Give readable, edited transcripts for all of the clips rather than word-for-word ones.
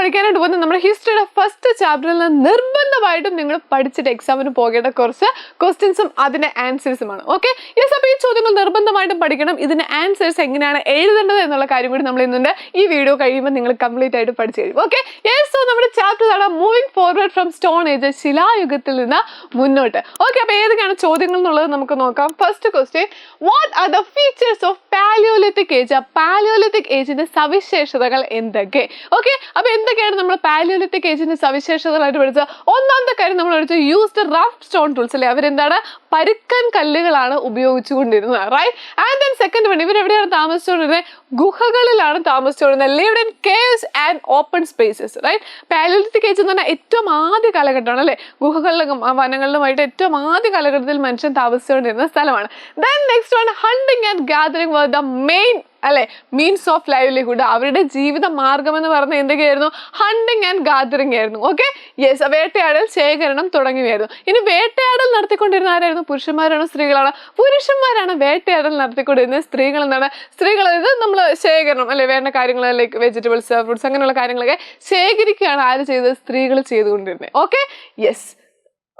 പഠിക്കാനായിട്ട് പോകുന്നത് നമ്മുടെ ഹിസ്റ്ററിയുടെ ഫസ്റ്റ് ചാപ്റ്ററിൽ നിന്ന് നിർബന്ധമായിട്ടും നിങ്ങൾ പഠിച്ചിട്ട് എക്സാമിന് പോകേണ്ട കുറച്ച് ക്വസ്റ്റ്യൻസും അതിന്റെ ആൻസേഴ്സുമാണ്. Okay, yes. അപ്പോൾ ഈ ചോദ്യങ്ങൾ നിർബന്ധമായിട്ടും പഠിക്കണം. ഇതിന്റെ ആൻസേഴ്സ് എങ്ങനെയാണ് എഴുതേണ്ടത് എന്നുള്ള കാര്യം കൂടി നമ്മൾ ഇന്നുണ്ട്. ഈ വീഡിയോ കഴിയുമ്പോൾ നിങ്ങൾ കംപ്ലീറ്റ് ആയിട്ട് പഠിച്ചു കഴിയും. Okay, yes. സോ നമ്മുടെ ചാപ്റ്റർ ആണ് moving forward from stone age, ശിലായുഗത്തിൽ നിന്ന് മുന്നോട്ട്. ഓക്കെ, അപ്പോൾ ഏതൊക്കെയാണ് ചോദ്യങ്ങൾ എന്നുള്ളത് നമുക്ക് നോക്കാം. First question, what are the features of paleolithic age? Paleolithic ഏജിന്റെ സവിശേഷതകൾ എന്തൊക്കെ? ഓക്കെ, അപ്പൊ എന്തൊക്കെയാണ് നമ്മൾ പാലിയോലിത്തിക് ഏജിന്റെ സവിശേഷതകളായിട്ട് പഠിച്ചത്? ഒന്നാമത്തെ കാര്യം നമ്മൾ പഠിച്ചത് യൂസ്ഡ് റഫ് സ്റ്റോൺ ടൂൾസ് അല്ലെ, അവരെന്താണ് പരുക്കൻ കല്ലുകളാണ് ഉപയോഗിച്ചുകൊണ്ടിരുന്നത്. Right. And then second one, ഇവരെവിടെയാണ് താമസിച്ചുകൊണ്ടിരുന്നത്? ഗുഹകളിലാണ് താമസിച്ചുകൊണ്ടിരുന്നത്. Lived in caves and open spaces. Right. Paleolithic age എന്ന് പറഞ്ഞാൽ ഏറ്റവും ആദ്യ കാലഘട്ടമാണ് അല്ലെ, ഗുഹകളിലും വനങ്ങളിലുമായിട്ട് ഏറ്റവും ആദ്യ കാലഘട്ടത്തിൽ മനുഷ്യൻ താമസിച്ചുകൊണ്ടിരുന്ന സ്ഥലമാണ്. Then next one, hunting and gathering were the main അല്ലെ മീൻസ് ഓഫ് ലൈവ്ലിഹുഡ്. അവരുടെ ജീവിത മാർഗം എന്ന് പറഞ്ഞാൽ എന്തൊക്കെയായിരുന്നു? ഹണ്ടിങ് ആൻഡ് ഗാദറിംഗ് ആയിരുന്നു. Okay, yes. വേട്ടയാടൽ, ശേഖരണം തുടങ്ങിയവയായിരുന്നു. ഇനി വേട്ടയാടൽ നടത്തിക്കൊണ്ടിരുന്ന ആരായിരുന്നു? പുരുഷന്മാരാണോ സ്ത്രീകളാണോ? പുരുഷന്മാരാണ് വേട്ടയാടൽ നടത്തിക്കൊണ്ടിരുന്നത്. സ്ത്രീകൾ എന്താണ്? സ്ത്രീകൾ അതായത് നമ്മൾ ശേഖരണം അല്ലെ, വേണ്ട കാര്യങ്ങൾ ലൈക്ക് വെജിറ്റബിൾസ്, ഫ്രൂട്ട്സ് അങ്ങനെയുള്ള കാര്യങ്ങളൊക്കെ ശേഖരിക്കുകയാണ് ആര് ചെയ്തത്? സ്ത്രീകൾ ചെയ്തുകൊണ്ടിരുന്നത്. Okay, yes.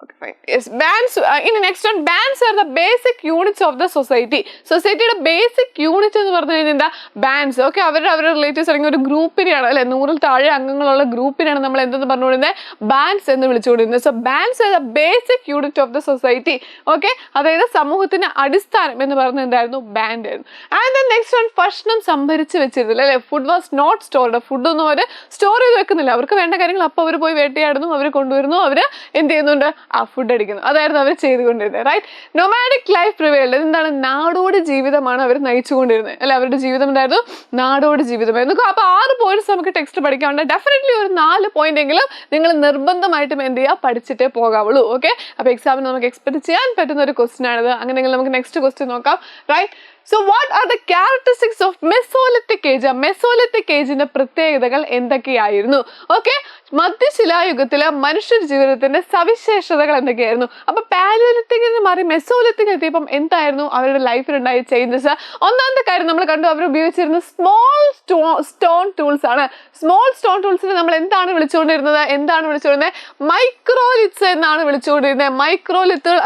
Okay, fine. Yes, bands. In the next one, bands are the basic units of the society. സൊസൈറ്റിയുടെ ബേസിക് യൂണിറ്റ് എന്ന് പറഞ്ഞു കഴിഞ്ഞാൽ എന്താ? ബാൻഡ്സ്. ഓക്കെ, അവരുടെ റിലേറ്റീവ്സ് അല്ലെങ്കിൽ ഒരു ഗ്രൂപ്പിനെയാണ് അല്ലെ, 100-ൽ താഴെ അംഗങ്ങളുള്ള ഗ്രൂപ്പിനെയാണ് നമ്മൾ എന്തെന്ന് പറഞ്ഞുകൊണ്ടിരുന്നത്? ബാൻഡ്സ് എന്ന് വിളിച്ചുകൊണ്ടിരുന്നത്. So bands are the basic unit of the society. Okay, അതായത് സമൂഹത്തിന്റെ അടിസ്ഥാനം എന്ന് പറയുന്നത് എന്തായിരുന്നു? ബാൻഡ് ആയിരുന്നു. ആൻഡ് ദെൻ നെക്സ്റ്റ് വൺ, ഭക്ഷണം സംഭരിച്ച് വെച്ചിരുന്നില്ല അല്ലെ, ഫുഡ് വാസ് നോട്ട് സ്റ്റോർഡ്. ഫുഡൊന്നും അവർ സ്റ്റോർ ചെയ്ത് വെക്കുന്നില്ല. അവർക്ക് വേണ്ട കാര്യങ്ങൾ അപ്പോൾ അവർ പോയി വേട്ടയാടുന്നു, അവർ കൊണ്ടുവരുന്നു, അവർ എന്ത് ചെയ്യുന്നുണ്ട്? ആ ഫുഡ് അടിക്കുന്നു. അതായിരുന്നു അവർ ചെയ്തുകൊണ്ടിരുന്നത്. റൈറ്റ്. Nomadic life prevailed. എന്താണ്? നാടോടി ജീവിതമാണ് അവർ നയിച്ചുകൊണ്ടിരുന്നത് അല്ലെ, അവരുടെ ജീവിതം എന്തായിരുന്നു? നാടോടി ജീവിതമായിരുന്നു. അപ്പോൾ 6 പോയിന്റ്സ് നമുക്ക് ടെക്സ്റ്റ് പഠിക്കാറുണ്ട്. ഡെഫിനറ്റ്ലി ഒരു 4 പോയിന്റ് എങ്കിലും നിങ്ങൾ നിർബന്ധമായിട്ടും എന്ത് ചെയ്യുക? പഠിച്ചിട്ടേ പോകാവുള്ളൂ. ഓക്കെ, അപ്പോൾ എക്സാമിന് നമുക്ക് എക്സ്പെക്ട് ചെയ്യാൻ പറ്റുന്ന ഒരു ക്വസ്റ്റ്യൻ ആണിത്. അങ്ങനെയെങ്കിൽ നമുക്ക് നെക്സ്റ്റ് ക്വസ്റ്റ്യൻ നോക്കാം. Right. So what are the characteristics of Mesolithic age? Mesolithic ageന്റെ പ്രത്യേകതകൾ എന്തൊക്കെയായിരുന്നു? ഓക്കെ, മധ്യശിലായുഗത്തിലെ മനുഷ്യ ജീവിതത്തിന്റെ സവിശേഷതകൾ എന്തൊക്കെയായിരുന്നു? അപ്പൊ പാലിയോലിത്തിക് എന്ന് മാറി മെസോലിത്തിക് എത്തിയപ്പം എന്തായിരുന്നു അവരുടെ ലൈഫിലുണ്ടായ ചേഞ്ചസ്? ഒന്നാമത്തെ കാര്യം നമ്മൾ കണ്ടു, അവർ ഉപയോഗിച്ചിരുന്ന സ്മോൾ സ്റ്റോൺ ടൂൾസ് ആണ്. സ്മോൾ സ്റ്റോൺ ടൂൾസിനെ നമ്മൾ എന്താണ് വിളിച്ചുകൊണ്ടിരുന്നത്? മൈക്രോലിത്സ് എന്നാണ് വിളിച്ചുകൊണ്ടിരുന്നത്. മൈക്രോലിത്തുകൾ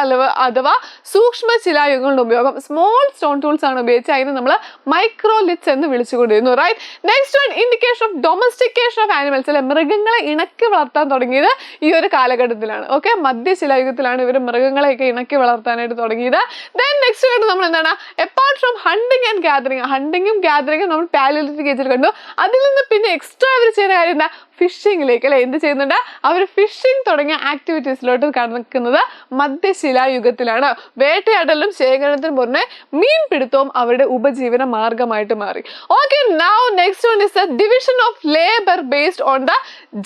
അഥവാ സൂക്ഷ്മ ശിലായുഗങ്ങളുടെ ഉപയോഗം. സ്മോൾ സ്റ്റോൺ ടൂൾസ് ആണ് ഉപയോഗിച്ച് അതിന് നമ്മൾ മൈക്രോലിത്സ് എന്ന് വിളിച്ചുകൊണ്ടിരുന്നു. Right. Next one, indication of domestication of animals അല്ലെ, മൃഗങ്ങളെ ഇണക്കി വളർത്താൻ തുടങ്ങിയത് ഈ ഒരു കാലഘട്ടത്തിലാണ്. ഓക്കെ, മധ്യശിലായുഗത്തിലാണ് ഇവർ മൃഗങ്ങളെയൊക്കെ ഇണക്കി വളർത്താനായിട്ട് തുടങ്ങിയത്. ദെൻ നെക്സ്റ്റ് കണ്ടു നമ്മൾ എന്താണ്? Apart from hunting and gathering. ഹണ്ടിങ്ങും ഗാദറിങ്ങും നമ്മൾ പാലിയോലിത്തിക് ഏജിൽ കണ്ടു. അതിൽ നിന്ന് പിന്നെ എക്സ്ട്രാ അവർ ചെയ്യുന്ന കാര്യം എന്താ? ഫിഷിങ്ങിലേക്ക് അല്ലെ, എന്ത് ചെയ്യുന്നുണ്ട്? അവർ ഫിഷിംഗ് തുടങ്ങിയ ആക്ടിവിറ്റീസിലോട്ട് കടക്കുന്നത് മധ്യശിലായുഗത്തിലാണ്. വേട്ടയാടലും ശേഖരണത്തിനും പുറമെ മീൻപിടുത്തവും അവരുടെ ഉപജീവന മാർഗമായിട്ട് മാറി. Okay, now next one is the division of labour based on the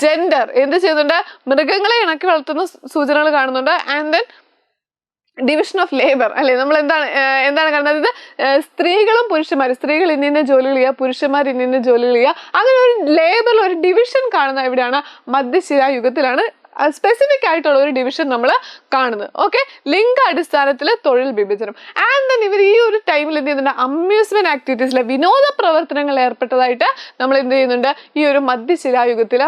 gender. എന്ത് ചെയ്യുന്നുണ്ട്? മൃഗങ്ങളെ ഇണക്കി വളർത്തുന്ന സൂചനകൾ കാണുന്നുണ്ട്. And then division of labour അല്ലെ, നമ്മൾ എന്താണ് കാണുന്നത്? സ്ത്രീകളും പുരുഷന്മാരും, സ്ത്രീകൾ ഇന്ന ജോലികൾ ചെയ്യുക, പുരുഷന്മാർ ഇന്ന ജോലികൾ ചെയ്യുക, അങ്ങനെ ഒരു ലേബറിൽ ഒരു ഡിവിഷൻ കാണുന്നത് എവിടെയാണ്? മധ്യശിലായുഗത്തിലാണ് സ്പെസിഫിക് ആയിട്ടുള്ള ഒരു ഡിവിഷൻ നമ്മൾ കാണുന്നത്. ഓക്കെ, ലിംഗ അടിസ്ഥാനത്തിൽ തൊഴിൽ വിഭജനം. ആൻഡ് ദെൻ ഇവർ ഈ ഒരു ടൈമിൽ എന്ത് ചെയ്യുന്നുണ്ട്? അമ്യൂസ്മെന്റ് ആക്ടിവിറ്റീസിലെ വിനോദ പ്രവർത്തനങ്ങൾ ഏർപ്പെട്ടതായിട്ട് നമ്മൾ എന്ത് ചെയ്യുന്നുണ്ട്? ഈ ഒരു മധ്യശിലായുഗത്തിൽ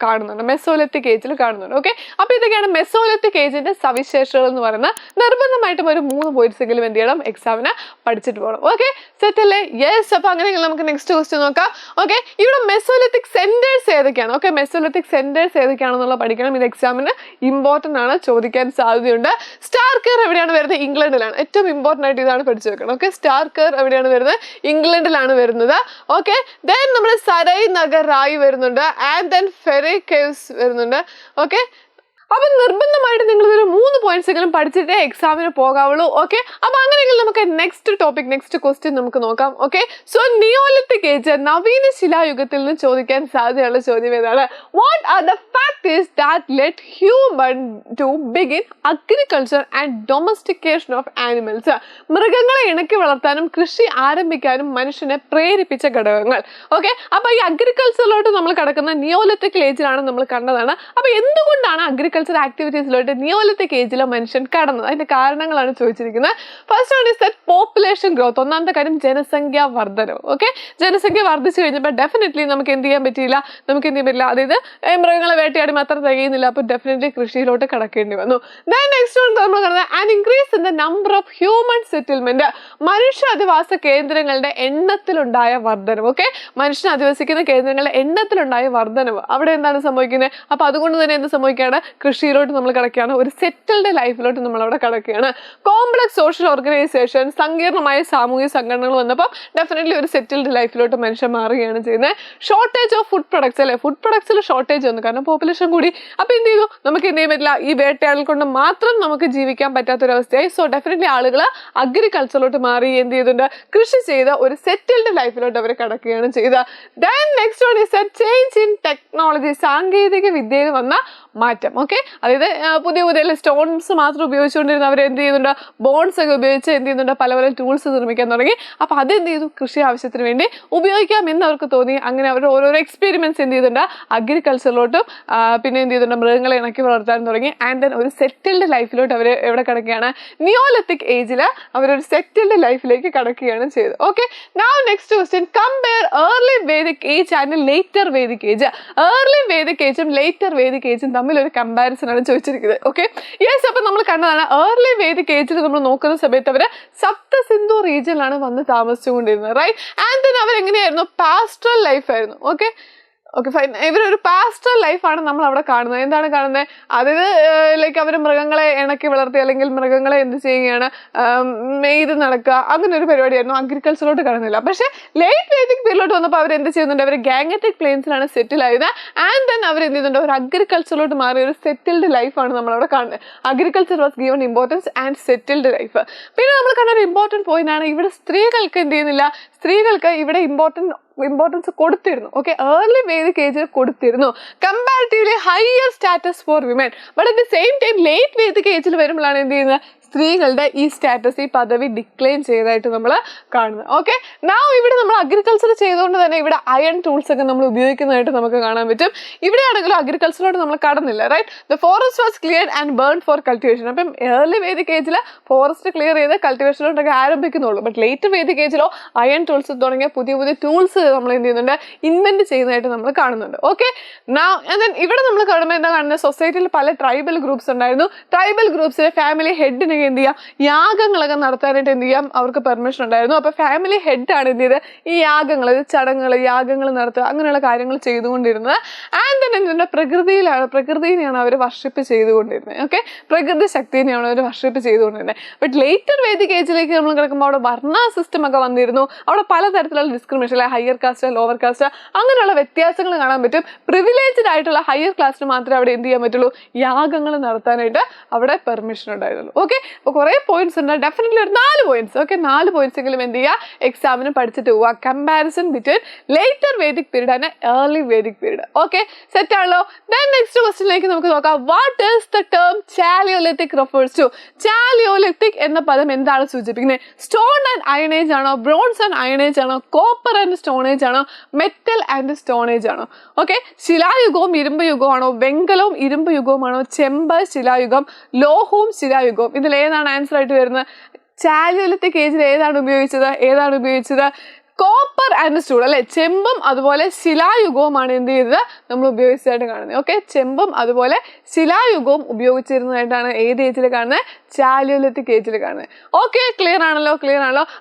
കാണുന്നുണ്ട്, മെസോലിത്തിക് ഏജിൽ കാണുന്നുണ്ട്. ഓക്കെ, അപ്പൊ ഇതൊക്കെയാണ് മെസോലിത്തിക് ഏജിന്റെ സവിശേഷതകൾ എന്ന് പറയുന്നത്. നിർബന്ധമായിട്ടും ഒരു 3 പോയിന്റ്സ് എങ്കിലും എന്ത് ചെയ്യണം? എക്സാമിന് പഠിച്ചിട്ട് പോകണം. ഓക്കെ, സെറ്റ് അല്ലേ? യെസ്. അപ്പൊ അങ്ങനെയെങ്കിൽ നമുക്ക് നെക്സ്റ്റ് ക്വസ്റ്റ്യൻ നോക്കാം. ഓക്കെ, ഇവിടെ മെസോലിത്തിക് സെന്റേഴ്സ് ഏതൊക്കെയാണ്? ഓക്കെ, മെസോലിത്തിക് സെന്റേഴ്സ് ഏതൊക്കെയാണെന്നുള്ള പഠിക്കണം. ഇത് എക്സാമിന് ഇമ്പോർട്ടന്റ് ആണ്, ചോദിക്കാൻ സാധ്യതയുണ്ട്. സ്റ്റാർ കെയർ എവിടെയാണ് വരുന്നത്? ഇംഗ്ലണ്ടിലാണ്. ഏറ്റവും ഇമ്പോർട്ടന്റ് ആയിട്ട് ഇതാണ് പഠിച്ചു വെക്കണം. ഓക്കെ, സ്റ്റാർ കെയർ എവിടെയാണ് വരുന്നത്? ഇംഗ്ലണ്ടിലാണ് വരുന്നത്. ഓക്കെ, ദെൻ നമ്മുടെ സരൈ നഗർ റായി വരുന്നുണ്ട്. ആൻഡ് ദെൻ ഫെറി കേവ്സ് വരുന്നുണ്ട്. ഓക്കെ, അപ്പൊ നിർബന്ധമായിട്ട് നിങ്ങൾ ഇതൊരു 3 പോയിന്റ്സ് എങ്കിലും പഠിച്ചിട്ടേ എക്സാമിന് പോകാവുള്ളൂ. ഓക്കെ, അപ്പൊ അങ്ങനെയെങ്കിൽ നമുക്ക് നെക്സ്റ്റ് ക്വസ്റ്റ്യൻ നമുക്ക് നോക്കാം. ഓക്കെ, സോ നിയോലിത്തിക് ഏജ്, നവീന ശിലായുഗത്തിൽ നിന്ന് ചോദിക്കാൻ സാധ്യതയുള്ള ചോദ്യം ഏതാണ്? What are the factors that let human to begin agriculture and domestication of animals? മൃഗങ്ങളെ ഇണക്കി വളർത്താനും കൃഷി ആരംഭിക്കാനും മനുഷ്യനെ പ്രേരിപ്പിച്ച ഘടകങ്ങൾ. ഓക്കെ, അപ്പൊ ഈ അഗ്രികൾച്ചറിലോട്ട് നമ്മൾ കിടക്കുന്ന നിയോലിത്തിക് ഏജിലാണ് നമ്മൾ കണ്ടതാണ്. അപ്പൊ എന്തുകൊണ്ടാണ് അഗ്രികൾച്ചർ അഗ്രികൾച്ചർ ആക്ടിവിറ്റീസിലോട്ട് നിയോലിത്തിക് ഏജിലെ മനുഷ്യൻ കടന്നത്? അതിന്റെ കാരണങ്ങളാണ് ചോദിച്ചിരിക്കുന്നത്. First one is that population growth. ഒന്നാമത്തെ കാര്യം ജനസംഖ്യ വർധനവ്. ഓക്കെ, ജനസംഖ്യ വർദ്ധിച്ചു കഴിഞ്ഞപ്പോൾ ഡെഫിനറ്റ്ലി നമുക്ക് എന്ത് ചെയ്യാൻ പറ്റിയില്ല, നമുക്ക് എന്ത് ചെയ്യാൻ പറ്റില്ല, അതായത് മൃഗങ്ങളെ വേട്ടയാടി മാത്രം തികയുന്നില്ല, അപ്പോൾ ഡെഫിനറ്റ്ലി കൃഷിയിലോട്ട് കടക്കേണ്ടി വന്നു. ദെൻ നെക്സ്റ്റ് വൺ നമ്മൾ കാണുന്നത് an increase in the number of human settlement. മനുഷ്യ അധിവാസ കേന്ദ്രങ്ങളുടെ എണ്ണത്തിലുണ്ടായ വർധനവ്. ഓക്കെ, മനുഷ്യൻ അധിവസിക്കുന്ന കേന്ദ്രങ്ങളുടെ എണ്ണത്തിലുണ്ടായ വർധനവ്. അവിടെ എന്താണ് സംഭവിക്കുന്നത്? അപ്പൊ അതുകൊണ്ട് തന്നെ എന്ത് സംഭവിക്കുകയാണ്? കൃഷിയിലോട്ട് നമ്മൾ കടക്കുകയാണ്, ഒരു സെറ്റിൽഡ് ലൈഫിലോട്ട് നമ്മൾ അവിടെ കടക്കുകയാണ്. കോംപ്ലക്സ് സോഷ്യൽ ഓർഗനൈസേഷൻ, സങ്കീർണമായ സാമൂഹിക സംഘടനകൾ വന്നപ്പോൾ ഡെഫിനറ്റ്ലി ഒരു സെറ്റിൽഡ് ലൈഫിലോട്ട് മനുഷ്യൻ മാറുകയാണ് ചെയ്യുന്നത്. ഷോർട്ടേജ് ഓഫ് ഫുഡ് പ്രൊഡക്ട്സ് അല്ലെ, ഫുഡ് പ്രൊഡക്ട്സിൽ ഷോർട്ടേജ് വന്നു, കാരണം പോപ്പുലേഷൻ കൂടി. അപ്പൊ എന്ത് ചെയ്തു? നമുക്ക് എന്ത് ചെയ്യാൻ പറ്റില്ല, ഈ വേട്ടയാടൽ കൊണ്ട് മാത്രം നമുക്ക് ജീവിക്കാൻ പറ്റാത്തൊരവസ്ഥയായി. സോ ഡെഫിനറ്റ്ലി ആളുകൾ അഗ്രികൾച്ചറിലോട്ട് മാറി എന്ത് ചെയ്തിട്ടുണ്ട്? കൃഷി ചെയ്ത ഒരു സെറ്റിൽഡ് ലൈഫിലോട്ട് അവർ കടക്കുകയാണ് ചെയ്തത്. Then next one is A change in technology. സാങ്കേതിക വിദ്യയിൽ വന്ന മാറ്റം. ഓക്കെ, അതായത് പുതിയ പുതിയ സ്റ്റോൺസ് മാത്രം ഉപയോഗിച്ചുകൊണ്ടിരുന്ന അവർ എന്ത് ചെയ്യുന്നുണ്ട്? ബോൺസ് ഒക്കെ ഉപയോഗിച്ച് എന്ത് ചെയ്യുന്നുണ്ട്? പല പല ടൂൾസ് നിർമ്മിക്കാൻ തുടങ്ങി. അപ്പൊ അതെന്ത് ചെയ്തു? കൃഷി ആവശ്യത്തിന് വേണ്ടി ഉപയോഗിക്കാം എന്ന് അവർക്ക് തോന്നി. അങ്ങനെ അവർ ഓരോരോ എക്സ്പെരിമെന്റ്സ് എന്ത് ചെയ്തിട്ടുണ്ട്? അഗ്രികൾച്ചറിലോട്ടും പിന്നെ എന്ത് ചെയ്തിട്ടുണ്ട്? മൃഗങ്ങളെ ഇണക്കി വളർത്താൻ തുടങ്ങി. ആൻഡ് ദെൻ ഒരു സെറ്റിൽഡ് ലൈഫിലോട്ട് അവർ എവിടെ കിടക്കുകയാണ്? നിയോലിത്തിക് ഏജിൽ അവരൊരു സെറ്റിൽഡ് ലൈഫിലേക്ക് കടക്കുകയാണ് ചെയ്തത്. Okay, now next question, compare early Vedic age and later Vedic age. Early Vedic ഏജും ലേറ്റർ വേദിക് ഏജും തമ്മിൽ ഒരു കമ്പാരിസൺ ആണ് ചോദിച്ചിരിക്കുന്നത്. ഓക്കെ, യെസ്, അപ്പൊ നമ്മൾ കണ്ടതാണ് ഏർലി വേദിക് ഏജിൽ നമ്മൾ നോക്കുന്ന സമയത്ത് അവര് സപ്ത സിന്ധു റീജിയനിലാണ് വന്ന് താമസിച്ചുകൊണ്ടിരുന്നത്, റൈറ്റ്? ആൻഡ് ദെൻ അവർ എങ്ങനെയായിരുന്നു? പാസ്റ്ററൽ ലൈഫ് ആയിരുന്നു. Okay, fine. ഇവരൊരു പാസ്റ്ററൽ ലൈഫാണ് നമ്മൾ അവിടെ കാണുന്നത്. എന്താണ് കാണുന്നത്? അതായത് ലൈക്ക് അവർ മൃഗങ്ങളെ ഇണക്കി വളർത്തി, അല്ലെങ്കിൽ മൃഗങ്ങളെ എന്ത് ചെയ്യുകയാണ്? മെയ്ത് നടക്കുക, അങ്ങനെ ഒരു പരിപാടിയായിരുന്നു. അഗ്രികൾച്ചറിലോട്ട് കടന്നില്ല. പക്ഷേ ലേറ്റ് വേദിക് പീരിയഡിലോട്ട് വന്നപ്പോൾ അവർ എന്ത് ചെയ്യുന്നുണ്ട്? അവർ ഗാംഗറ്റിക് പ്ലെയിൻസിലാണ് സെറ്റിൽ ആയത്. ആൻഡ് ദെൻ അവർ എന്ത് ചെയ്യുന്നുണ്ട്? ഒരു അഗ്രികൾച്ചറിലോട്ട് മാറിയ ഒരു സെറ്റിൽഡ് ലൈഫാണ് നമ്മളവിടെ കാണുന്നത്. Agriculture was given importance and settled life. പിന്നെ നമ്മൾ കണ്ട ഒരു ഇമ്പോർട്ടൻറ്റ് പോയിന്റ് ആണ്, ഇവിടെ സ്ത്രീകൾക്ക് എന്ത് ചെയ്യുന്നില്ല? സ്ത്രീകൾക്ക് ഇവിടെ ഇമ്പോർട്ടൻസ് കൊടുത്തിരുന്നു. ഓക്കെ, ഏർലി വേദിക് ഏജിൽ കൊടുത്തിരുന്നു. Comparatively higher status for women. But at the same time late Vedic ഏജിൽ വരുമ്പോഴാണ് എന്ത് ചെയ്യുന്നത്? സ്ത്രീകളുടെ ഈ സ്റ്റാറ്റസ്, ഈ പദവി ഡിക്ലൈൻ ചെയ്തതായിട്ട് നമ്മൾ കാണുന്നത്. ഓക്കെ, നൗ ഇവിടെ നമ്മൾ അഗ്രികൾച്ചർ ചെയ്തുകൊണ്ട് തന്നെ ഇവിടെ അയൺ ടൂൾസ് ഒക്കെ നമ്മൾ ഉപയോഗിക്കുന്നതായിട്ട് നമുക്ക് കാണാൻ പറ്റും. ഇവിടെയാണെങ്കിലും അഗ്രികൾച്ചറോട് നമ്മൾ കടന്നില്ല, right? The forest was clear and burn for cultivation. അപ്പം ഏർലി വേദിക് ഏജിൽ ഫോറസ്റ്റ് ക്ലിയർ ചെയ്ത് കൾട്ടിവേഷനോട്ടൊക്കെ ആരംഭിക്കുന്നുള്ളൂ. ബട്ട് ലേറ്റർ വേദിക് ഏജിലോ അയൺ ടൂൾസ് തുടങ്ങിയ പുതിയ പുതിയ ടൂൾസ് നമ്മൾ എന്ത് ചെയ്യുന്നുണ്ട്? ഇൻവെന്റ് ചെയ്യുന്നതായിട്ട് നമ്മൾ കാണുന്നുണ്ട്. ഓക്കെ, നൗ ഇവിടെ നമ്മൾ കാണുമ്പോൾ എന്താ കാണുന്നത്? സൊസൈറ്റിയിൽ പല ട്രൈബൽ ഗ്രൂപ്പ്സ് ഉണ്ടായിരുന്നു. ട്രൈബൽ ഗ്രൂപ്പ്സിലെ ഫാമിലി ഹെഡിന് എന്ത് ചെയ്യാം? യാഗങ്ങളൊക്കെ നടത്താനായിട്ട് എന്ത് ചെയ്യാം? അവർക്ക് പെർമിഷൻ ഉണ്ടായിരുന്നു. അപ്പൊ ഫാമിലി ഹെഡാണ് എന്ത് ചെയ്ത് ഈ യാഗങ്ങൾ, ചടങ്ങുകൾ, യാഗങ്ങൾ നടത്തുക, അങ്ങനെയുള്ള കാര്യങ്ങൾ ചെയ്തുകൊണ്ടിരുന്നത്. ആൻഡ് ദെൻ എന്തിന്റെ പ്രകൃതിനെയാണ് അവർ വർഷിപ്പ് ചെയ്തുകൊണ്ടിരുന്നത്. ഓക്കെ, പ്രകൃതി ശക്തിനെയാണ് അവർ വർഷിപ്പ് ചെയ്തുകൊണ്ടിരുന്നത്. ബട്ട് ലേറ്റർ വേദിക് ഏജിലേക്ക് നമ്മൾ കിടക്കുമ്പോൾ അവിടെ വർണ്ണ സിസ്റ്റം ഒക്കെ വന്നിരുന്നു. അവിടെ പലതരത്തിലുള്ള ഡിസ്ക്രിമിനേഷൻ, അല്ലെ ഹയർ കാസ്റ്റ്, ലോവർ കാസ്റ്റ്, അങ്ങനെയുള്ള വ്യത്യാസങ്ങൾ കാണാൻ പറ്റും. പ്രിവിലേജ്ഡ് ആയിട്ടുള്ള ഹയർ ക്ലാസ്സിന് മാത്രമേ അവിടെ എന്ത് ചെയ്യാൻ പറ്റുള്ളൂ? യാഗങ്ങൾ നടത്താനായിട്ട് അവിടെ പെർമിഷൻ ഉണ്ടായിരുന്നുള്ളൂ. ഓക്കെ, അപ്പോൾ കുറേ പോയിന്റ്സ് ഉണ്ട്. ഡെഫിനറ്റ്ലി ഒരു 4 പോയിന്റ്സ്. ഓക്കെ, 4 പോയിന്റ്സ് എങ്കിലും എന്ത് ചെയ്യുക? എക്സാമിന് പഠിച്ചിട്ട് പോവുക. Comparison between later Vedic period and early Vedic period. Okay, set ആണല്ലോ. ദെൻ നെക്സ്റ്റ് ക്വസ്റ്റ്യനിലേക്ക് നമുക്ക് നോക്കാം. What is the term chalcolithic refers to? Chalcolithic എന്ന പദം എന്താണ് സൂചിപ്പിക്കുന്നത്? സ്റ്റോൺ ആൻഡ് അയണേജ് ആണോ? ബ്രോൺസ് ആൻഡ് അയണേജ് ആണോ? കോപ്പർ ആൻഡ് സ്റ്റോണേജ് ആണോ? മെറ്റൽ ആൻഡ് സ്റ്റോണേജ് ആണോ? ഓക്കെ, ശിലായുഗവും ഇരുമ്പ് യുഗമാണോ? വെങ്കലവും ഇരുമ്പ് യുഗവുമാണോ? ചെമ്പ്, ശിലായുഗം, ലോഹവും ശിലായുഗവും. ഇതിൽ ഏതാണ് ആൻസർ ആയിട്ട് വരുന്നത്? ചാലിയോലിത്തിക് ഏജിൽ ഏതാണ് ഉപയോഗിച്ചത്? കോപ്പർ ആൻഡ് സ്റ്റോൺ, അല്ലെ? ചെമ്പും അതുപോലെ ശിലായുഗവുമാണ് എന്ത് ചെയ്തത്? നമ്മൾ ഉപയോഗിച്ചതായിട്ട് കാണുന്നത്. ഓക്കെ, ചെമ്പും അതുപോലെ ശിലായുഗവും ഉപയോഗിച്ചിരുന്നതായിട്ടാണ് ഏത് ഏജിൽ കാണുന്നത്? ചാലിയോലിത്തിക് ഏജിൽ കാണുന്നത്. ഓക്കെ, ക്ലിയർ ആണല്ലോ?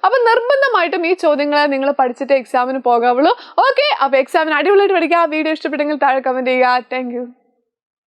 അപ്പൊ നിർബന്ധമായിട്ടും ഈ ചോദ്യങ്ങൾ നിങ്ങൾ പഠിച്ചിട്ട് എക്സാമിന് പോകാവുള്ളൂ. ഓക്കെ, അപ്പൊ എക്സാമിന് അടിപൊളിയായിട്ട് പഠിക്കുക. വീഡിയോ ഇഷ്ടപ്പെട്ടെങ്കിൽ താഴെ കമന്റ് ചെയ്യുക. Thank you.